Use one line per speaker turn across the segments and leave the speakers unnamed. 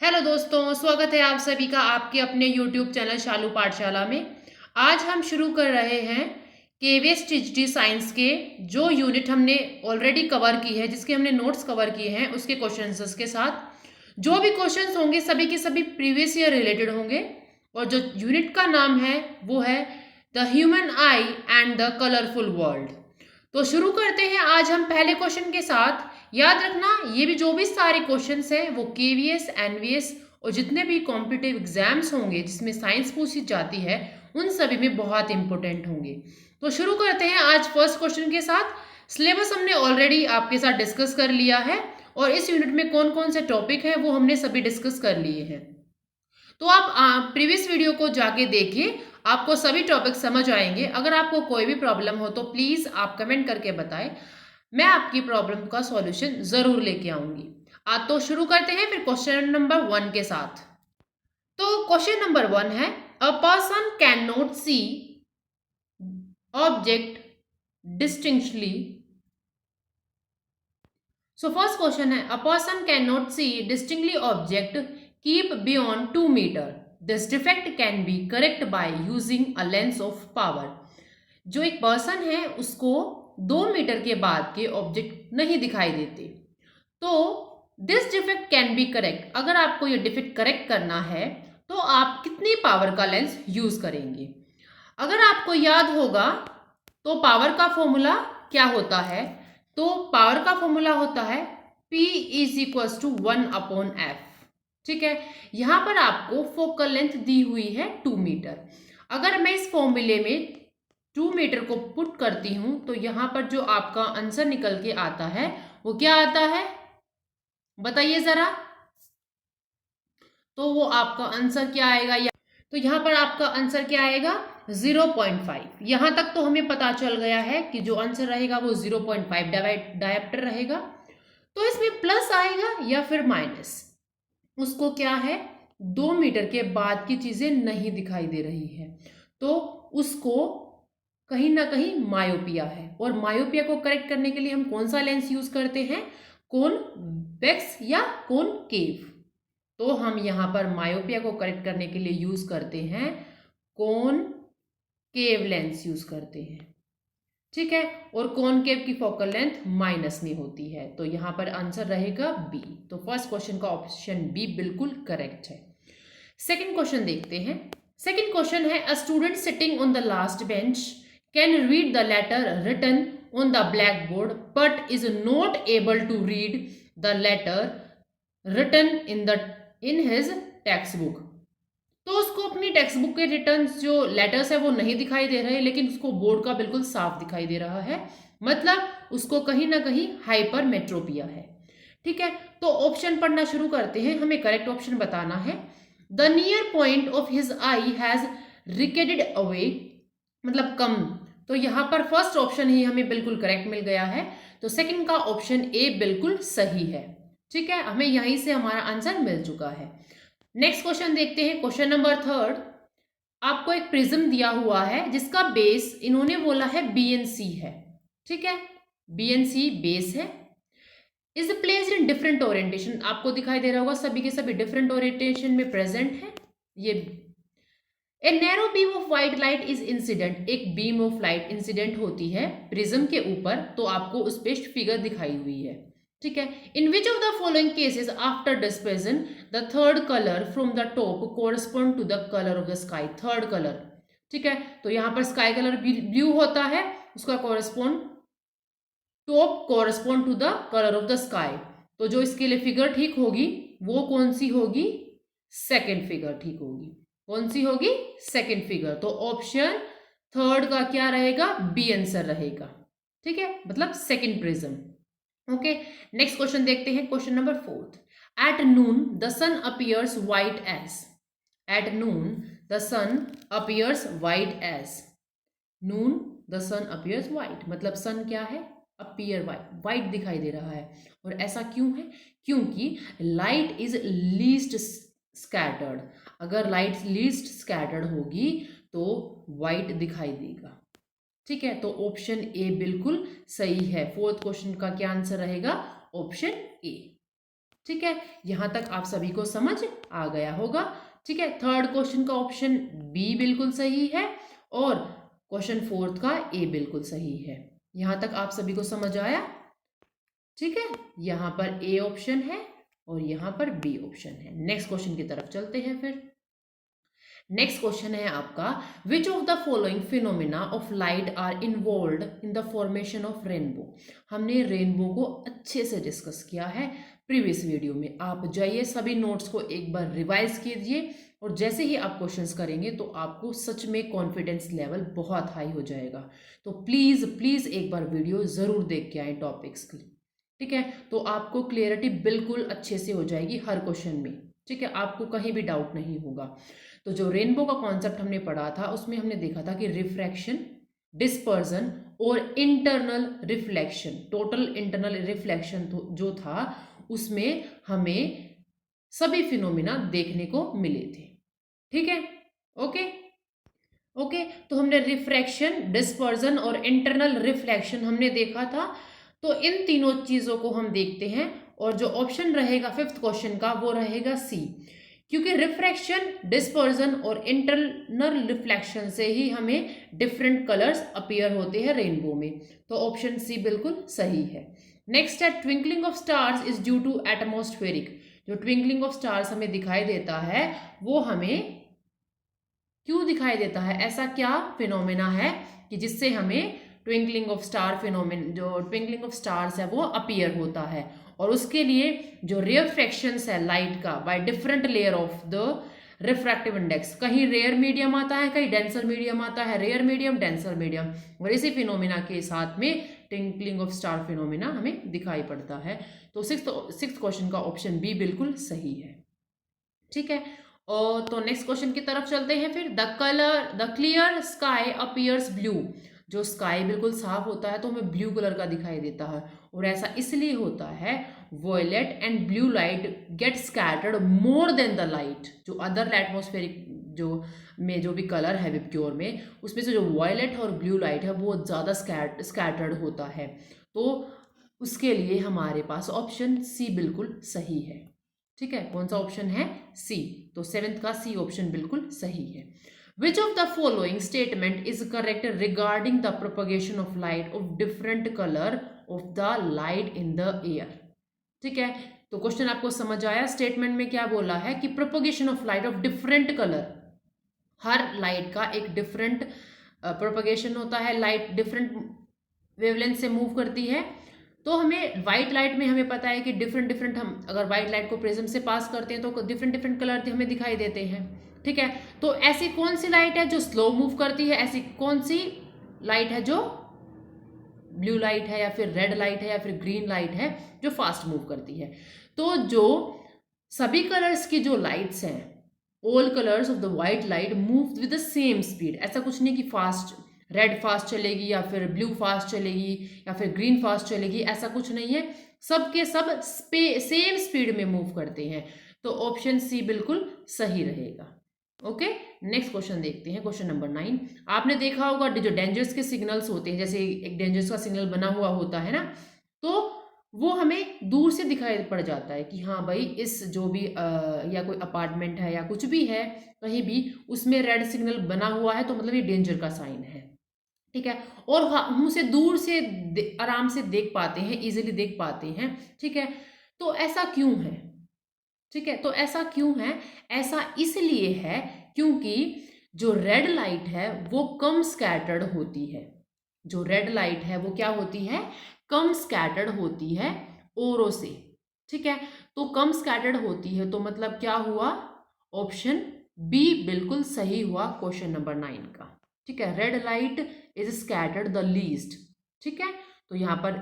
Hello दोस्तों, स्वागत है आप सभी का आपके अपने यूट्यूब चैनल शालू पाठशाला में। आज हम शुरू कर रहे हैं केवीएस टीजीटी साइंस के जो यूनिट हमने ऑलरेडी कवर की है, जिसके हमने नोट्स कवर किए हैं, उसके क्वेश्चंस के साथ। जो भी क्वेश्चंस होंगे सभी के सभी प्रीवियस ईयर रिलेटेड होंगे। और जो यूनिट का नाम है वो है the human I and the colourful world. तो शुरू करते हैं आज हम पहले क्वेश्चन के साथ। याद रखना, ये भी जो भी सारे क्वेश्चंस हैं वो केवीएस एनवीएस और जितने भी कॉम्पिटिटिव एग्जाम्स होंगे जिसमें साइंस पूछी जाती है उन सभी में बहुत इंपॉर्टेंट होंगे। तो शुरू करते हैं आज फर्स्ट क्वेश्चन के साथ। सिलेबस हमने ऑलरेडी आपके साथ डिस्कस कर लिया है और इस यूनिट में कौन कौन से टॉपिक हैं वो हमने सभी डिस्कस कर लिए हैं। तो आप प्रीवियस वीडियो को जाके देखिए, आपको सभी टॉपिक समझ आएंगे। अगर आपको कोई भी प्रॉब्लम हो तो प्लीज़ आप कमेंट करके बताएं, मैं आपकी प्रॉब्लम का सॉल्यूशन ज़रूर लेके आऊँगी। तो शुरू करते हैं फिर क्वेश्चन नंबर 1 के साथ। तो क्वेश्चन नंबर 1 है, a person can not see object distinctly. So first question है, a person can not see distinctly object keep beyond 2 metre. This defect can be correct by using a lens of power. जो एक person है उसको 2 metre के बाद के object नहीं दिखाई देते। तो this defect can be correct, अगर आपको ये डिफेक्ट करेक्ट करना है तो आप कितनी पावर का लेंस यूज करेंगे। अगर आपको याद होगा तो पावर का फॉर्मूला क्या होता है, तो पावर का फॉर्मूला होता है P is equal to 1/f। ठीक है, यहां पर आपको फोकल लेंथ दी हुई है 2 मीटर। अगर मैं इस फॉर्मूले में 2 मीटर को पुट करती हूं तो यहां पर जो आपका आंसर निकल के आता है वो क्या आता है, बताइए जरा। तो वो आपका आंसर क्या आएगा, तो यहां पर आपका आंसर क्या आएगा, 0.5। यहां तक तो हमें पता चल गया है कि जो आंसर रहेगा वो 0.5 डायप्टर रहेगा। तो इसमें प्लस आएगा या फिर माइनस, उसको क्या है, 2 मीटर के बाद की चीजें नहीं दिखाई दे रही है तो उसको कहीं ना कहीं मायोपिया है। और मायोपिया को करेक्ट करने के लिए हम कौन सा लेंस यूज करते हैं, कॉन्वेक्स या कॉनकेव। तो हम यहाँ पर मायोपिया को करेक्ट करने के लिए यूज करते हैं कॉनकेव लेंस यूज करते हैं। ठीक है, और कॉनकेव की फोकल लेंथ माइनस में होती है। तो यहाँ पर आंसर रहेगा बी। तो फर्स्ट क्वेश्चन का ऑप्शन बी बिल्कुल करेक्ट है। सेकंड क्वेश्चन देखते हैं। सेकंड क्वेश्चन है, a student sitting on the last bench can read the letter written on the blackboard but is not able to read the letter written in his textbook. तो उसको अपनी textbook के written जो letters है वो नहीं दिखाई दे रहे, लेकिन उसको बोर्ड का बिल्कुल साफ दिखाई दे रहा है, मतलब उसको कहीं ना कहीं हाइपर मेट्रोपिया है। ठीक है, तो ऑप्शन पढ़ना शुरू करते हैं, हमें करेक्ट ऑप्शन बताना है। The near point of his eye has receded away, मतलब कम। तो यहां पर फर्स्ट ऑप्शन ही हमें बिल्कुल करेक्ट मिल गया है, तो सेकंड का ऑप्शन ए बिल्कुल सही है। ठीक है, हमें यहीं से हमारा आंसर मिल चुका है। नेक्स्ट क्वेश्चन देखते हैं, क्वेश्चन नंबर 3। आपको एक प्रिज्म दिया हुआ है जिसका बेस इन्होंने बोला है BNC है। ठीक है, BNC बेस है, is placed in different orientation. आपको दिखाई दे रहा होगा सभी के सभी डिफरेंट ओरिएंटेशन में प्रेजेंट है। ये a narrow beam of white light is incident, एक बीम ऑफ लाइट इंसिडेंट होती है प्रिज्म के ऊपर, तो आपको उस पे फिगर दिखाई हुई है। ठीक है, in which of the following cases after dispersion the third colour from the top correspond to the colour of the sky. Third colour, ठीक है, तो यहां पर स्काई कलर ब्लू होता है, उसका correspond top correspond to the colour of the sky. तो जो इसके लिए फिगर ठीक होगी वो कौन सी होगी, सेकेंड फिगर ठीक होगी। कौन सी होगी, सेकेंड फिगर। तो ऑप्शन थर्ड का क्या रहेगा, बी आंसर रहेगा। ठीक है, मतलब second prism. Okay, next question देखते हैं, question number 4। At noon the sun appears white as. At noon the sun appears white as. Noon the sun appears white, मतलब सन क्या है, अपीयर वाइट, वाइट दिखाई दे रहा है। और ऐसा क्यों है, क्योंकि लाइट इज लीस्ट स्कैटर्ड। अगर लाइट लीस्ट स्कैटर्ड होगी तो वाइट दिखाई देगा। ठीक है, तो ऑप्शन ए बिल्कुल सही है। फोर्थ क्वेश्चन का क्या आंसर रहेगा, ऑप्शन ए। ठीक है, यहाँ तक आप सभी को समझ आ गया होगा। ठीक है, थर्ड क्वेश्चन का ऑप्शन बी बिल्कुल सही है और क्वेश्चन फोर्थ का ए बिल्कुल सही है। यहाँ तक आप सभी को समझ आया? ठीक है, यहाँ पर ए ऑप्शन है और यहाँ पर बी ऑप्शन है। नेक्स्ट क्वेश्चन की तरफ चलते हैं फिर। नेक्स्ट क्वेश्चन है आपका, which of the following phenomena of light are involve in the formation of rainbow. हमने रेनबो को अच्छे से डिस्कस किया है प्रीवियस वीडियो में। आप जाइए सभी नोट्स को एक बार रिवाइज कीजिए और जैसे ही आप क्वेश्चंस करेंगे तो आपको सच में कॉन्फिडेंस लेवल बहुत हाई हो जाएगा। तो प्लीज़ प्लीज़ एक बार वीडियो ज़रूर देख के आए टॉपिक्स की। ठीक है, तो आपको क्लियरिटी बिल्कुल अच्छे से हो जाएगी हर क्वेश्चन में। ठीक है, आपको कहीं भी डाउट नहीं होगा। तो जो रेनबो का कॉन्सेप्ट हमने पढ़ा था उसमें हमने देखा था कि रिफ्रैक्शन, डिस्पर्जन और internal reflection, total internal reflection जो था उसमें हमें सभी फिनोमिना देखने को मिले थे। ठीक है, ओके ओके। तो हमने रिफ्रैक्शन, डिस्पर्जन और इंटरनल रिफ्लेक्शन हमने देखा था। तो इन तीनों चीजों को हम देखते हैं और जो ऑप्शन रहेगा फिफ्थ क्वेश्चन का वो रहेगा सी, क्योंकि रिफ्रैक्शन, डिस्पर्जन और इंटरनल रिफ्लेक्शन से ही हमें डिफरेंट कलर्स अपीयर होते हैं रेनबो में। तो ऑप्शन सी बिल्कुल सही है। नेक्स्ट है, twinkling of stars is due to atmospheric. जो ट्विंकलिंग ऑफ स्टार्स हमें दिखाई देता है वो हमें क्यों दिखाई देता है? ऐसा क्या फिनोमेना है कि जिससे हमें ट्विंकलिंग ऑफ स्टार फिनोमेना, जो ट्विंकलिंग ऑफ स्टार्स है वो अपीयर होता है? और उसके लिए जो रिफ्रैक्शंस है लाइट का by different layer of the refractive index, कहीं रेयर मीडियम आता है, कहीं डेंसर मीडियम आता है, रेयर मीडियम, डेंसर मीडियम, और इसी फिनोमेना के साथ में ट्विंकलिंग ऑफ स्टार फिनोमेना हमें दिखाई पड़ता है। तो सिक्स्थ क्वेश्चन का ऑप्शन बी बिल्कुल सही है। ठीक है, और तो नेक्स्ट क्वेश्चन की तरफ चलते हैं फिर। The clear sky appears blue. जो स्काई बिल्कुल साफ होता है तो हमें ब्लू कलर का दिखाई देता है, और ऐसा इसलिए होता है violet and blue light get scattered more than the light. जो अदर एटमॉस्फेरिक जो भी कलर है विबग्योर में, उसमें से जो वॉयलेट और ब्लू लाइट है वो ज़्यादा स्कैटर्ड होता है। तो उसके लिए हमारे पास ऑप्शन सी बिल्कुल सही है। ठीक है, कौन सा ऑप्शन है? सी। तो सेवेंथ का सी ऑप्शन बिल्कुल सही है। Which of the following statement is correct regarding the propagation of light of different colour of the light in the air. ठीक है, तो क्वेश्चन आपको समझ आया? स्टेटमेंट में क्या बोला है कि propagation of light of different colour, her light का एक डिफरेंट प्रोपगेशन होता है, लाइट डिफरेंट वेवलेंथ से मूव करती है। तो हमें व्हाइट लाइट में हमें पता है कि डिफरेंट हम अगर व्हाइट लाइट को प्रिज्म से पास करते हैं तो डिफरेंट कलर हमें दिखाई देते हैं। ठीक है, तो ऐसी कौन सी लाइट है जो स्लो मूव करती है? ऐसी कौन सी लाइट है जो ब्लू लाइट है या फिर रेड लाइट है या फिर ग्रीन लाइट है जो फास्ट मूव करती है? तो जो सभी कलर्स की जो लाइट्स हैं, all colours of the white light move with the same speed. ऐसा कुछ नहीं कि फास्ट रेड फास्ट चलेगी या फिर ब्लू फास्ट चलेगी या फिर ग्रीन फास्ट चलेगी, ऐसा कुछ नहीं है। सब के सब सेम स्पीड में मूव करते हैं। तो ऑप्शन सी बिल्कुल सही रहेगा। ओके, नेक्स्ट क्वेश्चन देखते हैं, क्वेश्चन नंबर 9। आपने देखा होगा जो डेंजर्स के सिग्नल्स होते हैं, जैसे एक डेंजर्स का सिग्नल बना हुआ होता है ना, तो वो हमें दूर से दिखाई पड़ जाता है कि हाँ भाई इस जो भी या कोई अपार्टमेंट है या कुछ भी है कहीं भी, उसमें रेड सिग्नल बना हुआ है तो मतलब ये डेंजर का साइन है। ठीक है, और हम उसे दूर से आराम से देख पाते हैं, इजीली देख पाते हैं। ठीक है, तो ऐसा क्यों है? ठीक है, तो ऐसा क्यों है? ऐसा इसलिए है क्योंकि जो रेड लाइट है वो कम स्कैटर्ड होती है। जो रेड लाइट है वो क्या होती है? कम स्कैटर्ड होती है औरों से। ठीक है, तो कम स्कैटर्ड होती है तो मतलब क्या हुआ? ऑप्शन बी बिल्कुल सही हुआ क्वेश्चन नंबर 9 का। ठीक है, red light is scattered the least. ठीक है, तो यहाँ पर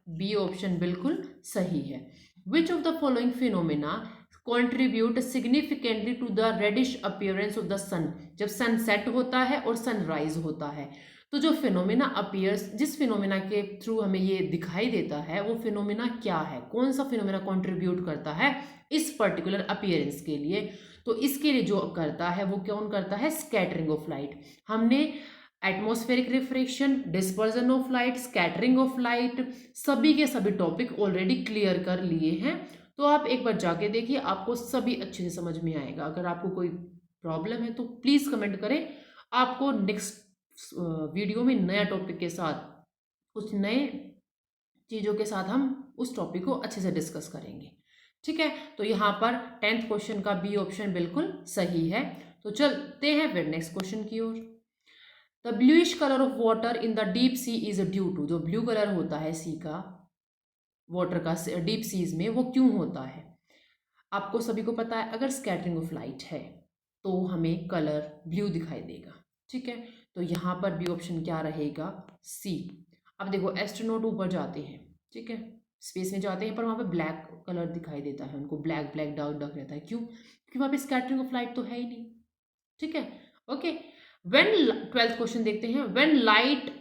बी ऑप्शन बिल्कुल सही है। Which of the following phenomena contribute significantly to the reddish appearance of the sun. जब सन सेट होता है और सनराइज होता है तो जो फिनोमिना अपीयर्स, जिस फिनोमिना के थ्रू हमें ये दिखाई देता है वो फिनोमिना क्या है? कौन सा फिनोमिना कंट्रीब्यूट करता है इस पर्टिकुलर अपीयरेंस के लिए? तो इसके लिए जो करता है वो कौन करता है? Scattering of light. हमने atmospheric refraction, dispersion of light, scattering of light, सभी के सभी टॉपिक ऑलरेडी क्लियर कर लिए हैं। तो आप एक बार जाके देखिए, आपको सभी अच्छे से समझ में आएगा। अगर आपको कोई प्रॉब्लम है तो प्लीज़ कमेंट करें, आपको नेक्स्ट वीडियो में नया टॉपिक के साथ, कुछ नए चीज़ों के साथ हम उस टॉपिक को अच्छे से डिस्कस करेंगे। ठीक है, तो यहाँ पर 10th क्वेश्चन का बी ऑप्शन बिल्कुल सही है। तो चलते हैं फिर नेक्स्ट क्वेश्चन की ओर। The bluish colour of water in the deep sea is due to, जो ब्लू कलर होता है सी का, वाटर का डीप सीज में, वो क्यों होता है? आपको सभी को पता है, अगर स्कैटरिंग ऑफ लाइट है तो हमें कलर ब्लू दिखाई देगा। ठीक है, तो यहाँ पर बी ऑप्शन क्या रहेगा? सी। अब देखो, एस्ट्रोनॉट ऊपर जाते हैं, ठीक है, स्पेस में जाते हैं, पर वहाँ पे ब्लैक कलर दिखाई देता है उनको, ब्लैक ब्लैक डार्क डार्क रहता है। क्यों? क्योंकि वहाँ पे स्कैटरिंग ऑफ लाइट तो है ही नहीं। ठीक है, ओके। व्हेन 12th क्वेश्चन देखते हैं। When light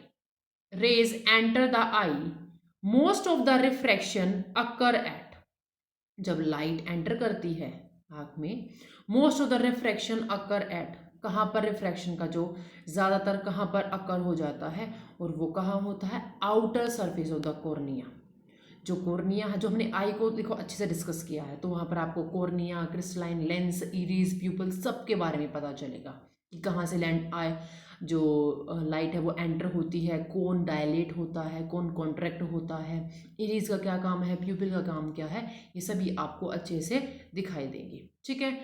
rays enter the I, most of the refraction occur at, जब लाइट एंटर करती है आँख में, most of the refraction occur at, कहाँ पर रिफ्रैक्शन का जो ज़्यादातर कहाँ पर अकर हो जाता है, और वो कहाँ होता है? Outer surface of the cornea. जो कॉर्निया है, जो हमने आई को देखो अच्छे से डिस्कस किया है, तो वहाँ पर आपको कॉर्निया, क्रिस्टलाइन, लेंस, इरीज, प्यूपल सब के बारे में पता चलेगा कि कहाँ से लैंड आए, जो लाइट है वो एंटर होती है, कौन डायलेट होता है, कौन कॉन्ट्रैक्ट होता है, इरीज का क्या काम है, प्यूपिल का काम क्या है, ये सभी आपको अच्छे से दिखाई देंगे। ठीक है,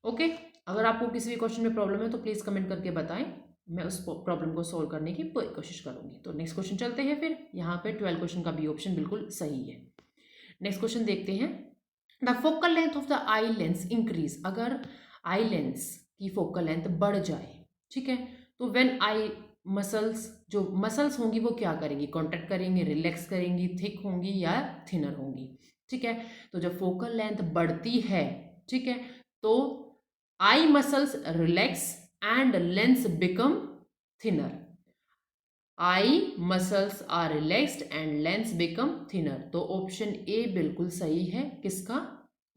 ओके। अगर आपको किसी भी क्वेश्चन में प्रॉब्लम है तो प्लीज़ कमेंट करके बताएं, मैं उस प्रॉब्लम को सॉल्व करने की पूरी कोशिश करूंगी। तो नेक्स्ट क्वेश्चन चलते हैं फिर। यहाँ पे 12 क्वेश्चन का बी ऑप्शन बिल्कुल सही है। नेक्स्ट क्वेश्चन देखते हैं। The focal length of the eye lens increase, अगर आई लेंस की फोकल लेंथ बढ़ जाए, ठीक है, तो व्हेन आई मसल्स, जो मसल्स होंगी वो क्या करेंगी? कॉन्ट्रैक्ट करेंगी, रिलैक्स करेंगी, थिक होंगी या थिनर होंगी? ठीक है, तो जब फोकल लेंथ बढ़ती है, ठीक है, तो eye muscles relax and lens become thinner. Eye muscles are relaxed and lens become thinner. तो ऑप्शन ए बिल्कुल सही है, किसका?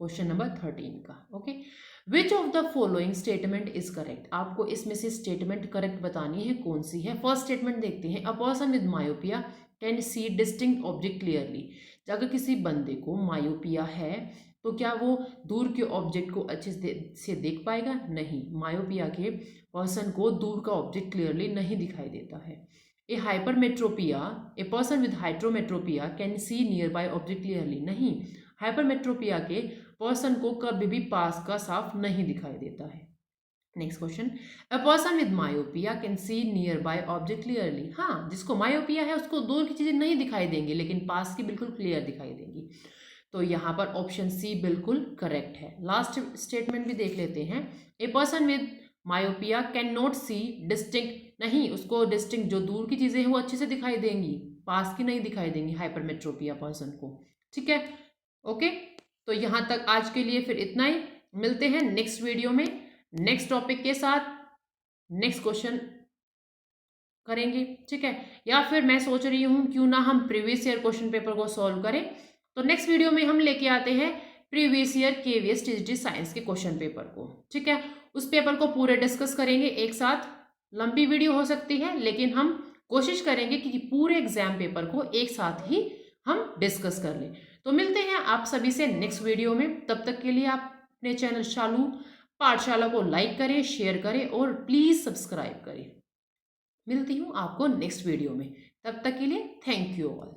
क्वेश्चन नंबर 13 का। Okay, which of the following statement is correct? आपको इसमें से स्टेटमेंट करेक्ट बतानी है, कौन सी है। फर्स्ट स्टेटमेंट देखते हैं। A person with myopia can see distinct object clearly, अगर किसी बंदे को मायोपिया है तो क्या वो दूर के ऑब्जेक्ट को अच्छे से देख पाएगा? नहीं, मायोपिया के पर्सन को दूर का ऑब्जेक्ट क्लियरली नहीं दिखाई देता है। A hypermetropia, a person with hypermetropia can see nearby object clearly, नहीं, हाइपरमेट्रोपिया के पर्सन को कभी भी पास का साफ नहीं दिखाई देता है। Next question. A person with myopia can see nearby object clearly, हाँ, जिसको मायोपिया है उसको दूर की चीजें नहीं दिखाई देंगी, लेकिन पास की बिल्कुल क्लियर दिखाई देंगी। तो यहाँ पर ऑप्शन सी बिल्कुल करेक्ट है। लास्ट स्टेटमेंट भी देख लेते हैं। A person with myopia can not see distinct, नहीं, उसको डिस्टिंक्ट जो दूर की चीजें हैं वो अच्छे से दिखाई देंगी, पास की नहीं दिखाई देंगी हाइपरमेट्रोपिया पर्सन को। ठीक है, ओके। तो यहाँ तक आज के लिए फिर इतना ही, मिलते हैं नेक्स्ट वीडियो में नेक्स्ट टॉपिक के साथ, नेक्स्ट क्वेश्चन करेंगे। ठीक है, या फिर मैं सोच रही हूँ क्यों ना हम प्रीवियस ईयर क्वेश्चन पेपर को सॉल्व करें। तो नेक्स्ट वीडियो में हम लेके आते हैं previous year KVS TGT science के क्वेश्चन पेपर को। ठीक है, उस पेपर को पूरे डिस्कस करेंगे एक साथ। लंबी वीडियो हो सकती है, लेकिन हम कोशिश करेंगे कि पूरे एग्जाम पेपर को एक साथ ही हम डिस्कस कर लें। तो मिलते हैं आप सभी से नेक्स्ट वीडियो में। तब तक के लिए आप अपने चैनल शालू पाठशाला को लाइक करें, शेयर करें और प्लीज सब्सक्राइब करें। मिलती हूँ आपको नेक्स्ट वीडियो में, तब तक के लिए थैंक यू ऑल।